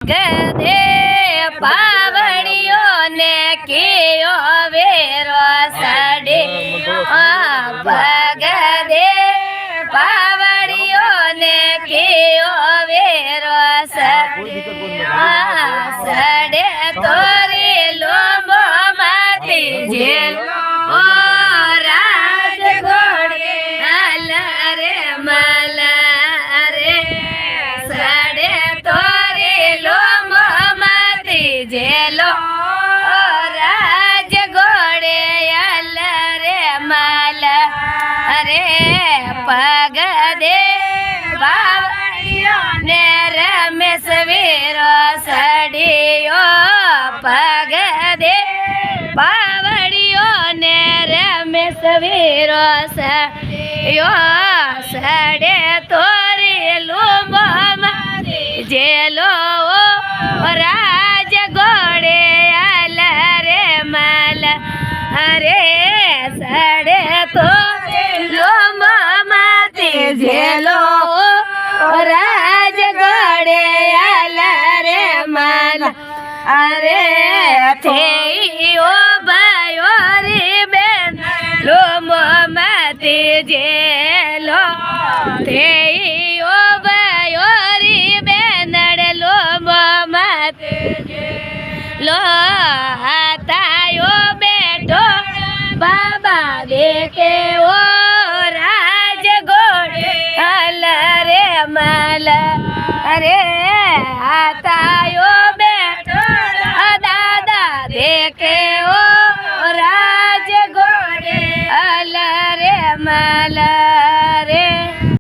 ગદે પાવડીઓ ને કિયો વેરો સડે ભગદે પાવડીઓ ને કિયો વેરો સડે તોરી લોબો માતી જેલ ઓ રાજ ઘોડે હલા રે મલા રે સડે તોરી લોબો માતી જેલો રાજ ઘોડે હલા રે મલા અરે પગ દે ને રમેશ વીરો સડિયો પગ દે પાવડીઓ ને રમેશ વીરો સડિયો સડે તોરી લુંબો જેલો રાજ ઘોડે આલા રે માલા અરે સડે તોરી લુંબો માતી જેલો રાજ ઘોડે આલા રે માલા અરે થેયો ભાઈઓ રી બેન લોમો માતી જેલો થેયો ભાઈઓ રી બેન લોમો માતી લો હાતાયો બેઠો બાબા દેખે ઓ રાજ ઘોડે હલા રે માલા અરે હાતાયો બેઠો દાદા દેખે ઓ રાજ ઘોડે હલા રે માલા